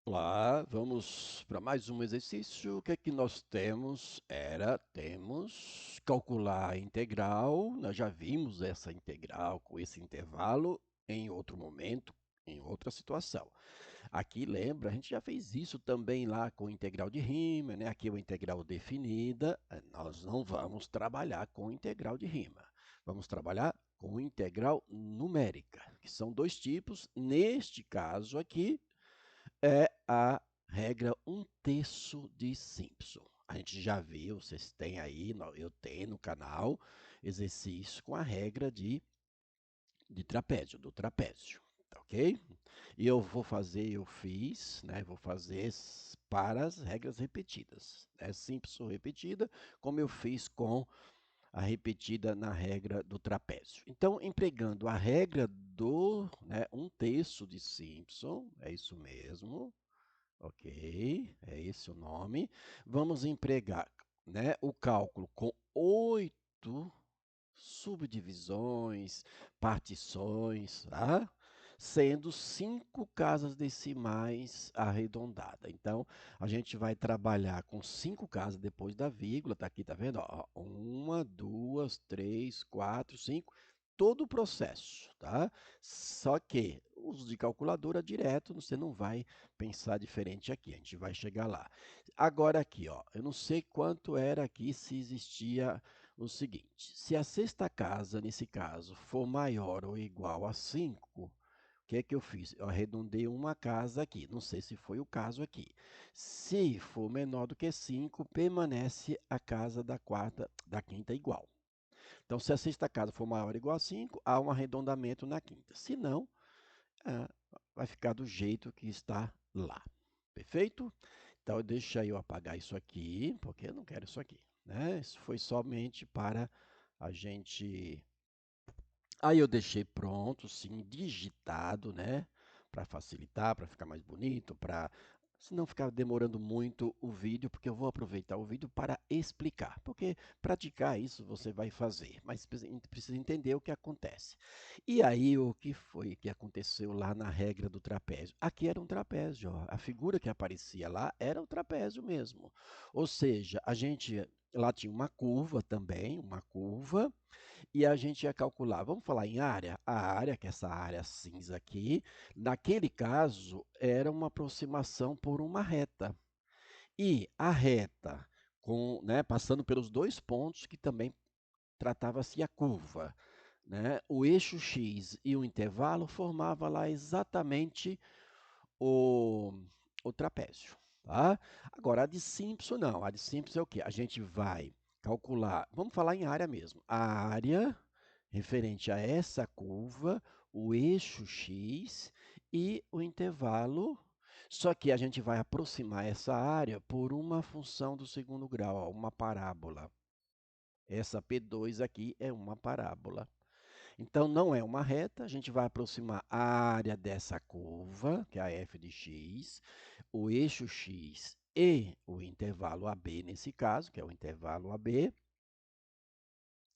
Lá, vamos para mais um exercício. O que é que nós temos? Temos calcular a integral. Nós já vimos essa integral com esse intervalo em outro momento, em outra situação. Aqui, lembra, a gente já fez isso também lá com integral de Riemann, né? Aqui é uma integral definida. Nós não vamos trabalhar com integral de Riemann. Vamos trabalhar com integral numérica, que são dois tipos. Neste caso aqui, é a regra 1/3 de Simpson. A gente já viu, vocês têm aí, eu tenho no canal, exercício com a regra de trapézio, do trapézio, tá ok? E eu fiz, né, vou fazer para as regras repetidas, né, Simpson repetida, como eu fiz com a repetida na regra do trapézio. Então, empregando a regra do, né, 1/3 de Simpson, é isso mesmo, ok, é esse o nome. Vamos empregar, né, o cálculo com 8 subdivisões, partições, tá? Sendo 5 casas decimais arredondadas. Então, a gente vai trabalhar com 5 casas depois da vírgula, tá aqui, tá vendo? Ó, 1, 2, 3, 4, 5, todo o processo, tá? Só que uso de calculadora direto, você não vai pensar diferente aqui, a gente vai chegar lá. Agora aqui, ó, eu não sei quanto era aqui se existia o seguinte: se a sexta casa, nesse caso, for maior ou igual a 5, o que é que eu fiz? Eu arredondei uma casa aqui. Não sei se foi o caso aqui. Se for menor do que 5, permanece a casa da quarta, da quinta igual. Então, se a sexta casa for maior ou igual a 5, há um arredondamento na quinta. Se não, ah, vai ficar do jeito que está lá. Perfeito? Então, deixa eu apagar isso aqui, porque eu não quero isso aqui, né? Isso foi somente para a gente. Aí eu deixei pronto, sim, digitado, né? Para facilitar, para ficar mais bonito, para se não ficar demorando muito o vídeo, porque eu vou aproveitar o vídeo para explicar. Porque praticar isso você vai fazer, mas precisa entender o que acontece. E aí, o que foi que aconteceu lá na regra do trapézio? Aqui era um trapézio, ó. A figura que aparecia lá era o trapézio mesmo. Ou seja, a gente lá tinha uma curva também, uma curva, e a gente ia calcular. Vamos falar em área? A área, que é essa área cinza aqui, naquele caso, era uma aproximação por uma reta. E a reta, né, passando pelos dois pontos que também tratava-se a curva, né? O eixo X e o intervalo formava lá exatamente o, o trapézio, tá? Agora, a de Simpson não. A de Simpson é o quê? A gente vai calcular, vamos falar em área mesmo. A área referente a essa curva, o eixo X e o intervalo. Só que a gente vai aproximar essa área por uma função do segundo grau, ó, uma parábola. Essa P2 aqui é uma parábola. Então, não é uma reta, a gente vai aproximar a área dessa curva, que é a f de x, o eixo x e o intervalo AB, nesse caso, que é o intervalo AB,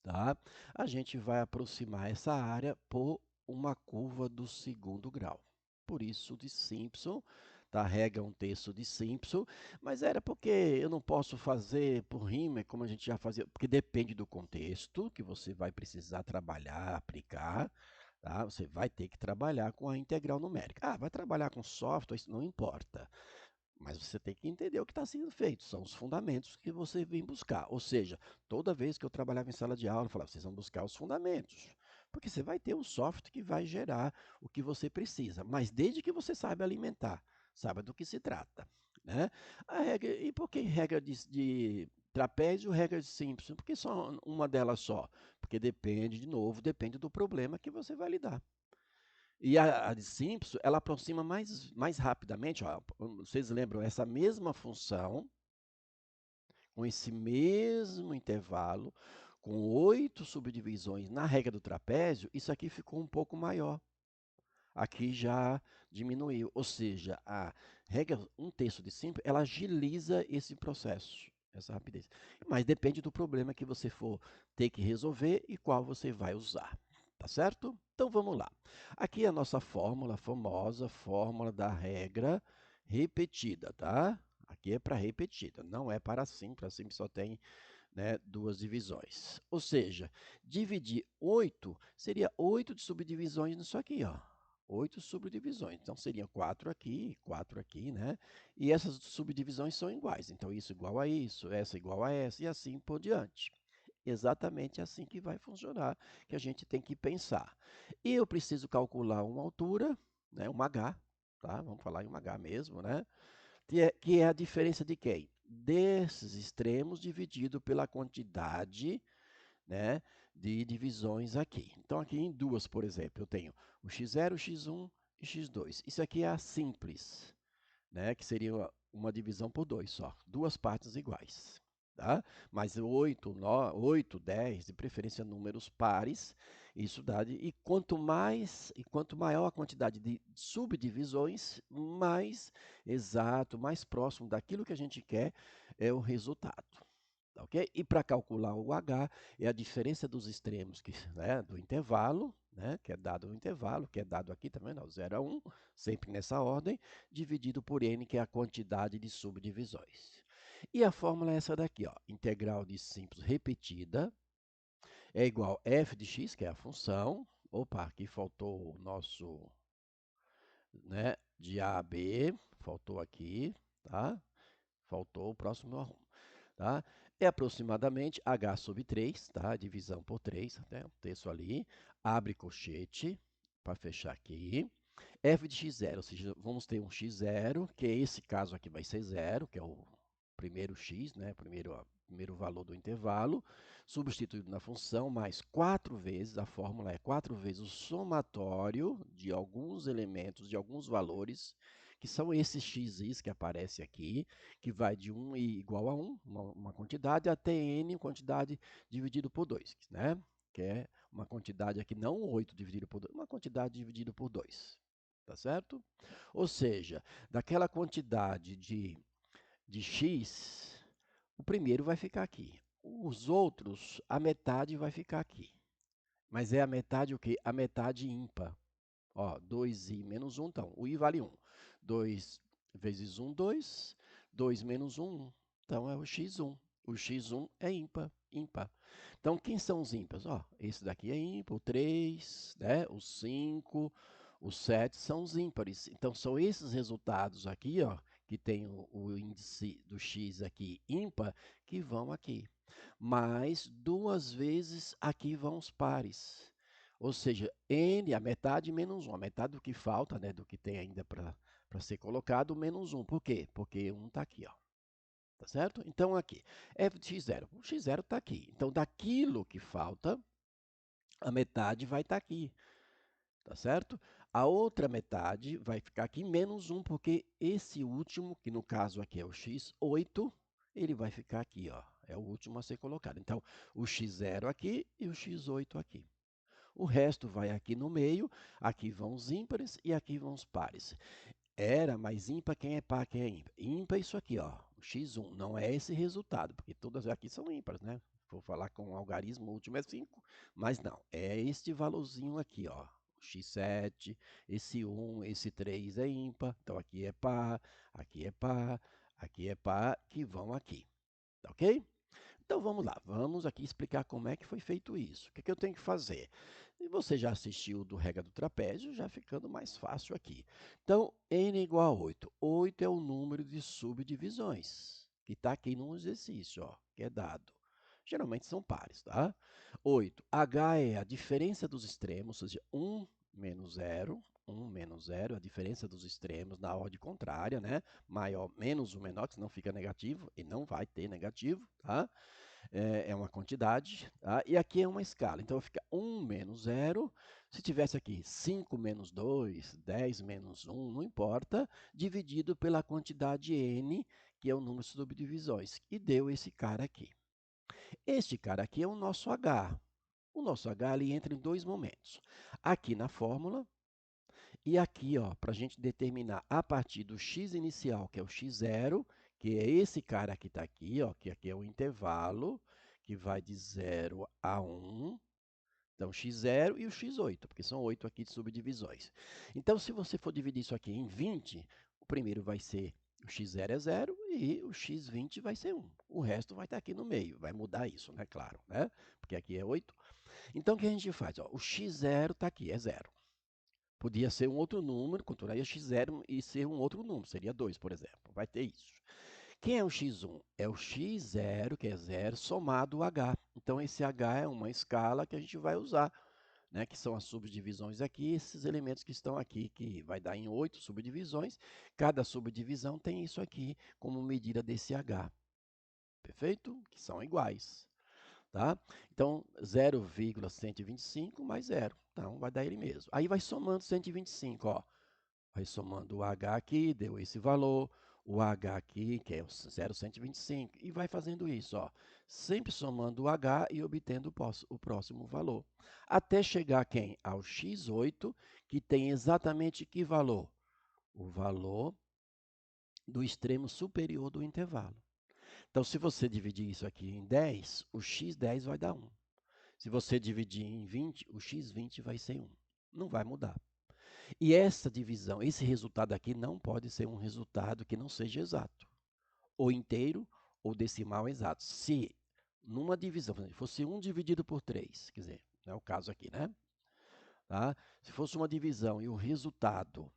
tá? A gente vai aproximar essa área por uma curva do segundo grau. Por isso, de Simpson, tá? Regra 1/3 de Simpson, mas era porque eu não posso fazer por Riemann, como a gente já fazia, porque depende do contexto que você vai precisar trabalhar, aplicar, tá? Você vai ter que trabalhar com a integral numérica. Ah, vai trabalhar com software, isso não importa. Mas você tem que entender o que está sendo feito, são os fundamentos que você vem buscar. Ou seja, toda vez que eu trabalhava em sala de aula, eu falava, vocês vão buscar os fundamentos. Porque você vai ter um software que vai gerar o que você precisa, mas desde que você saiba alimentar, saiba do que se trata. Né? E por que regra de trapézio, regra de Simpson? Por que só uma delas só? Porque depende, de novo, depende do problema que você vai lidar. E a de Simpson, ela aproxima mais rapidamente, ó, vocês lembram, essa mesma função, com esse mesmo intervalo, com 8 subdivisões na regra do trapézio, isso aqui ficou um pouco maior. Aqui já diminuiu, ou seja, a regra 1/3 de Simpson, ela agiliza esse processo, essa rapidez. Mas depende do problema que você for ter que resolver e qual você vai usar. Tá certo? Então vamos lá. Aqui é a nossa fórmula, a famosa fórmula da regra repetida, tá? Aqui é para repetida, não é para simples só tem, né, duas divisões. Ou seja, dividir 8 seria 8 de subdivisões nisso aqui, ó. 8 subdivisões. Então, seriam 4 aqui, né? E essas subdivisões são iguais. Então, isso igual a isso, essa igual a essa, e assim por diante. Exatamente assim que vai funcionar, que a gente tem que pensar. E eu preciso calcular uma altura, né, um H, tá? Vamos falar em um H mesmo, né? Que é a diferença de quem? Desses extremos dividido pela quantidade, né, de divisões aqui. Então, aqui em duas, por exemplo, eu tenho o x0, x1 e x2. Isso aqui é a simples, né, que seria uma divisão por 2 só, duas partes iguais. Tá? Mas 8, 10, de preferência números pares, isso dá. Quanto maior a quantidade de subdivisões, mais exato, mais próximo daquilo que a gente quer é o resultado. Tá, ok? E para calcular o H, é a diferença dos extremos né, do intervalo, né, que é dado no intervalo, que é dado aqui também, não, 0 a 1, sempre nessa ordem, dividido por n, que é a quantidade de subdivisões. E a fórmula é essa daqui, ó, integral de simples repetida é igual a f de x, que é a função. Opa, aqui faltou o nosso, né, de A a B, faltou aqui, tá? Faltou o próximo arrumo. Tá? É aproximadamente h sobre 3, tá? Divisão por 3, né? O texto ali. Abre colchete para fechar aqui. F de x0, ou seja, vamos ter um x0, que esse caso aqui vai ser 0, que é o primeiro x, né? Primeiro valor do intervalo, substituído na função, mais 4 vezes, a fórmula é 4 vezes o somatório de alguns elementos, de alguns valores, que são esses x's que aparecem aqui, que vai de 1 igual a 1, uma quantidade, até n, quantidade dividido por 2, né? Que é uma quantidade aqui, não 8 dividido por 2, uma quantidade dividida por 2, tá certo? Ou seja, daquela quantidade de x, o primeiro vai ficar aqui. Os outros, a metade vai ficar aqui. Mas é a metade o quê? A metade ímpar. Ó, 2i menos 1, então, o i vale 1. 2 vezes 1, 2. 2 menos 1, 1. Então, é o x1. O x1 é ímpar, ímpar. Então, quem são os ímpares? Ó, esse daqui é ímpar, o 3, né? O 5, o 7 são os ímpares. Então, são esses resultados aqui, ó, que tem o índice do x aqui ímpar, que vão aqui. Mais duas vezes aqui vão os pares. Ou seja, n, a metade menos 1, a metade do que falta, né, do que tem ainda para ser colocado, menos 1. Por quê? Porque 1 está aqui, ó. Tá certo? Então, aqui, f de x0. O x0 está aqui. Então, daquilo que falta, a metade vai estar aqui. Tá certo? A outra metade vai ficar aqui menos 1, porque esse último, que no caso aqui é o x8, ele vai ficar aqui, ó. É o último a ser colocado. Então, o x0 aqui e o x8 aqui. O resto vai aqui no meio, aqui vão os ímpares e aqui vão os pares. Era, mas ímpar quem é par, quem é ímpar? Ímpar é isso aqui, ó, o x1, não é esse resultado, porque todas aqui são ímpares, né? Vou falar com o algarismo, o último é 5, mas não, é este valorzinho aqui, ó, o x7, esse 1, esse 3 é ímpar, então aqui é par, aqui é par, aqui é par, que vão aqui, tá ok? Então vamos lá, vamos aqui explicar como é que foi feito isso. O que eu tenho que fazer? E você já assistiu do regra do trapézio, já ficando mais fácil aqui. Então, n igual a 8. 8 é o número de subdivisões, que está aqui no exercício, ó, que é dado. Geralmente são pares, tá? 8. H é a diferença dos extremos, ou seja, 1 menos 0. 1 menos 0, a diferença dos extremos na ordem contrária, né? Maior menos o menor, que senão fica negativo, e não vai ter negativo, tá? É uma quantidade, tá? E aqui é uma escala. Então, fica 1 menos 0. Se tivesse aqui 5 menos 2, 10 menos 1, não importa, dividido pela quantidade n, que é o número de subdivisões. E deu esse cara aqui. Este cara aqui é o nosso H. O nosso H ali entra em dois momentos. Aqui na fórmula e aqui, ó, para a gente determinar a partir do x inicial, que é o x0, que é esse cara que está aqui, ó, que aqui é o intervalo, que vai de 0 a 1. Então, x0 e o x8, porque são 8 aqui de subdivisões. Então, se você for dividir isso aqui em 20, primeiro vai ser o x0 é 0 e o x20 vai ser 1. O resto vai estar aqui no meio. Vai mudar isso, né? Claro, né? Porque aqui é 8. Então, o que a gente faz? Ó, o x0 está aqui, é 0. Podia ser um outro número, contornaria x0 e ser um outro número. Seria 2, por exemplo. Vai ter isso. Quem é o x1? É o x0, que é 0, somado o h. Então, esse h é uma escala que a gente vai usar, né, que são as subdivisões aqui, esses elementos que estão aqui, que vai dar em 8 subdivisões. Cada subdivisão tem isso aqui como medida desse h. Perfeito? Que são iguais. Tá? Então, 0,125 mais 0. Então, vai dar ele mesmo. Aí vai somando 125, ó. Vai somando o H aqui, deu esse valor, o H aqui, que é o 0,125, e vai fazendo isso, ó. Sempre somando o H e obtendo o próximo valor. Até chegar a quem? Ao x8, que tem exatamente que valor? O valor do extremo superior do intervalo. Então, se você dividir isso aqui em 10, o x10 vai dar 1. Se você dividir em 20, o x20 vai ser 1. Não vai mudar. E essa divisão, esse resultado aqui não pode ser um resultado que não seja exato. Ou inteiro ou decimal exato. Se numa divisão, fosse 1 dividido por 3, quer dizer, não é o caso aqui, né? Tá? Se fosse uma divisão e o resultado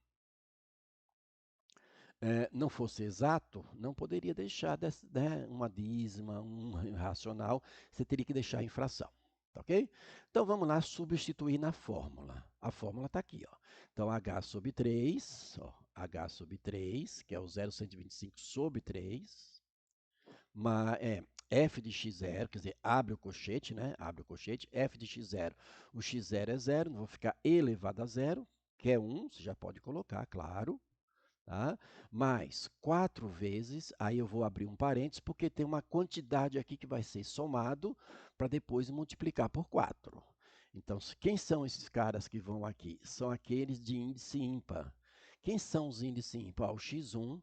não fosse exato, não poderia deixar né, uma dízima, um racional, você teria que deixar em fração. Tá ok? Então vamos lá substituir na fórmula. A fórmula está aqui. Ó. Então h sobre 3, ó, h sobre 3, que é o 0,125 sobre 3, f de x0, quer dizer, abre o colchete, né? Abre o colchete, f de x0. O x0 é 0, não vou ficar elevado a 0, que é 1, você já pode colocar, claro. Tá? Mais 4 vezes, aí eu vou abrir um parênteses, porque tem uma quantidade aqui que vai ser somado para depois multiplicar por 4. Então, quem são esses caras que vão aqui? São aqueles de índice ímpar. Quem são os índices ímpar? O x1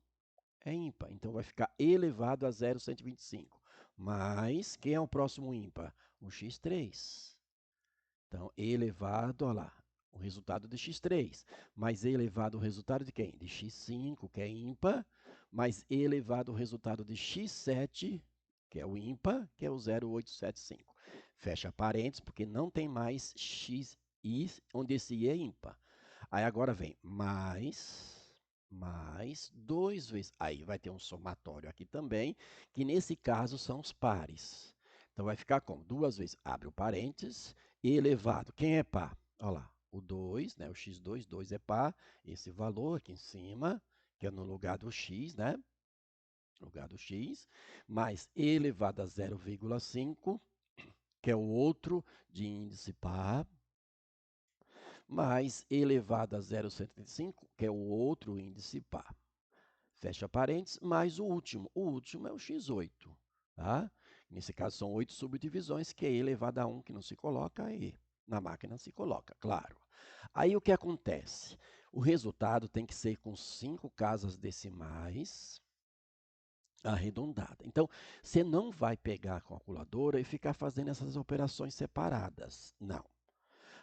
é ímpar, então vai ficar elevado a 0,125. Mas, quem é o próximo ímpar? O x3. Então, elevado, olha lá, o resultado de x3, mais elevado o resultado de quem? De x5, que é ímpar, mais elevado o resultado de x7, que é o ímpar, que é o 0,875. Fecha parênteses, porque não tem mais xi, onde esse i é ímpar. Aí agora vem mais 2 vezes. Aí vai ter um somatório aqui também, que nesse caso são os pares. Então vai ficar como? 2 vezes, abre o parênteses, elevado. Quem é par? Olha lá, o 2, né? O x2, 2 é par. Esse valor aqui em cima, que é no lugar do x, né? Lugar do x, mais elevado a 0,5, que é o outro de índice par, mais elevado a 0,125, que é o outro índice par. Fecha parênteses, mais o último. O último é o x8. Tá? Nesse caso, são 8 subdivisões, que é e elevado a 1, que não se coloca, e na máquina se coloca, claro. Aí o que acontece? O resultado tem que ser com 5 casas decimais arredondada. Então, você não vai pegar a calculadora e ficar fazendo essas operações separadas. Não.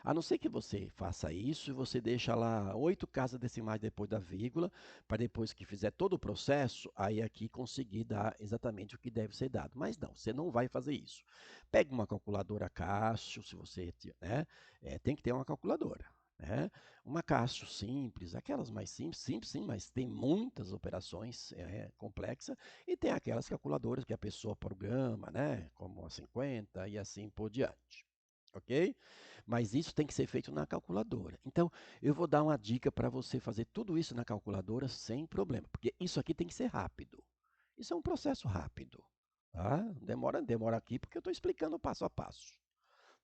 A não ser que você faça isso e você deixa lá 8 casas decimais depois da vírgula, para depois que fizer todo o processo, aí aqui conseguir dar exatamente o que deve ser dado. Mas não, você não vai fazer isso. Pega uma calculadora Cássio, se você né, tem que ter uma calculadora. Né? Uma Cássio simples, aquelas mais simples, simples sim, mas tem muitas operações complexas, e tem aquelas calculadoras que a pessoa programa, né, como a 50 e assim por diante. Ok? Mas isso tem que ser feito na calculadora. Então, eu vou dar uma dica para você fazer tudo isso na calculadora sem problema, porque isso aqui tem que ser rápido. Isso é um processo rápido. Tá? Demora aqui porque eu estou explicando passo a passo.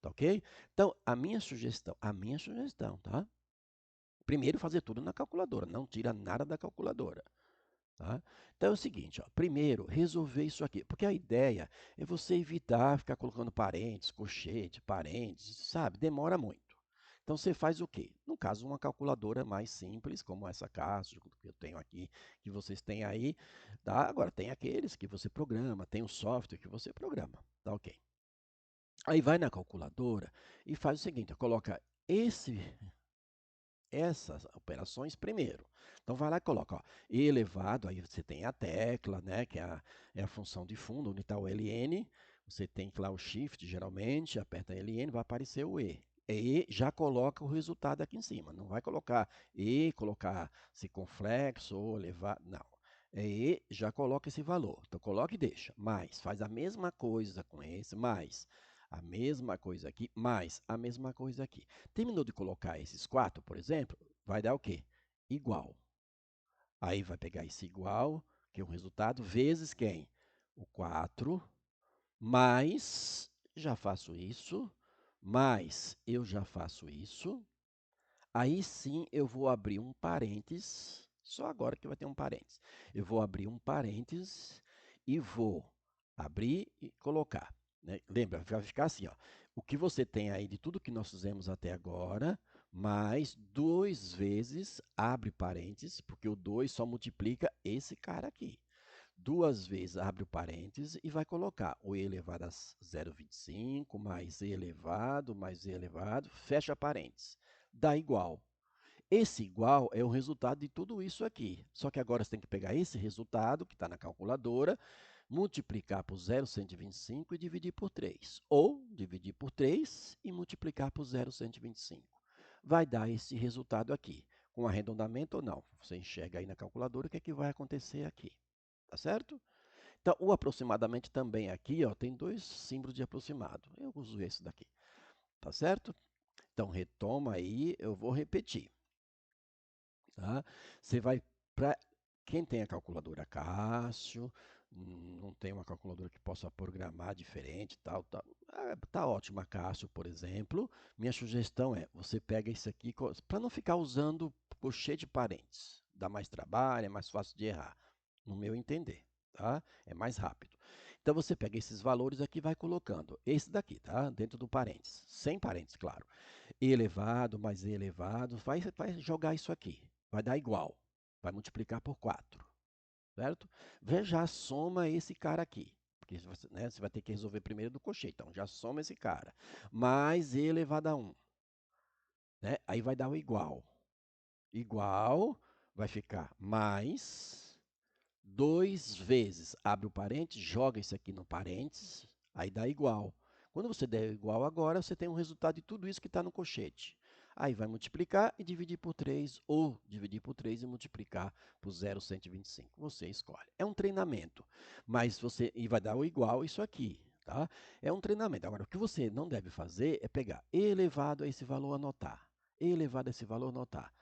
Tá ok? Então, a minha sugestão, tá? Primeiro fazer tudo na calculadora, não tira nada da calculadora. Tá? Então é o seguinte, ó, primeiro resolver isso aqui, porque a ideia é você evitar ficar colocando parênteses, colchete, parênteses, sabe? Demora muito. Então você faz o quê? No caso, uma calculadora mais simples, como essa Cássio que eu tenho aqui, que vocês têm aí, tá? Agora tem aqueles que você programa, tem o software que você programa, tá ok? Aí vai na calculadora e faz o seguinte, coloca esse essas operações primeiro. Então vai lá e coloca, ó, E elevado, aí você tem a tecla, né, que é a função de fundo, onde está o ln, você tem lá o shift, geralmente, aperta ln, vai aparecer o E. E já coloca o resultado aqui em cima. Não vai colocar E, colocar circunflexo ou elevado, não. E já coloca esse valor. Então coloca e deixa. Mais, faz a mesma coisa com esse, mais a mesma coisa aqui, mais a mesma coisa aqui. Terminou de colocar esses quatro, por exemplo, vai dar o quê? Igual. Aí vai pegar esse igual, que é o resultado, vezes quem? O 4, mais, já faço isso, mais eu já faço isso. Aí sim eu vou abrir um parênteses, só agora que vai ter um parênteses. Eu vou abrir um parênteses e vou abrir e colocar. Né? Lembra, vai ficar assim, ó. O que você tem aí de tudo que nós fizemos até agora, mais 2 vezes, abre parênteses, porque o 2 só multiplica esse cara aqui. 2 vezes abre o parênteses e vai colocar o e elevado a 0,25 mais e elevado, fecha parênteses. Dá igual. Esse igual é o resultado de tudo isso aqui. Só que agora você tem que pegar esse resultado, que está na calculadora, multiplicar por 0,125 e dividir por 3. Ou dividir por 3 e multiplicar por 0,125. Vai dar esse resultado aqui. Com arredondamento ou não. Você enxerga aí na calculadora o que, é que vai acontecer aqui. Tá certo? Então, o aproximadamente também aqui, ó, tem dois símbolos de aproximado. Eu uso esse daqui. Tá certo? Então, retoma aí, eu vou repetir. Tá? Você vai para quem tem a calculadora Cássio, não tem uma calculadora que possa programar diferente, tal, tal. Tá ótima, Cássio, por exemplo. Minha sugestão é, você pega isso aqui para não ficar usando cheio de parênteses. Dá mais trabalho, é mais fácil de errar, no meu entender, tá? É mais rápido. Então você pega esses valores aqui e vai colocando. Esse daqui, tá? Dentro do parênteses, sem parênteses, claro. E elevado mais E elevado, vai jogar isso aqui. Vai dar igual. Vai multiplicar por 4, certo? Já soma esse cara aqui. Porque você, né, você vai ter que resolver primeiro do cochete. Então, já soma esse cara. Mais E elevado a 1. Né? Aí vai dar o igual. Igual vai ficar mais 2 vezes. Abre o parênteses, joga isso aqui no parênteses. Aí dá igual. Quando você der igual agora, você tem um resultado de tudo isso que está no cochete. Aí vai multiplicar e dividir por 3, ou dividir por 3 e multiplicar por 0,125. Você escolhe. É um treinamento, mas você e vai dar o igual isso aqui, tá? É um treinamento. Agora, o que você não deve fazer é pegar e elevado a esse valor anotar. E elevado a esse valor anotar.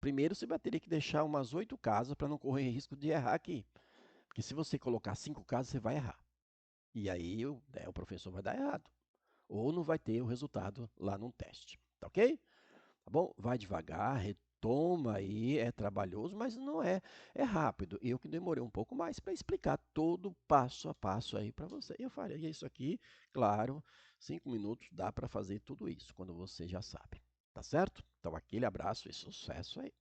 Primeiro, você vai ter que deixar umas 8 casas para não correr risco de errar aqui. Porque se você colocar 5 casas, você vai errar. E aí o professor vai dar errado. Ou não vai ter o resultado lá no teste. Tá ok? Tá bom? Vai devagar, retoma aí, é trabalhoso, mas não é, é rápido. Eu que demorei um pouco mais para explicar todo passo a passo aí para você. Eu faria isso aqui, claro, 5 minutos dá para fazer tudo isso, quando você já sabe. Tá certo? Então aquele abraço e sucesso aí.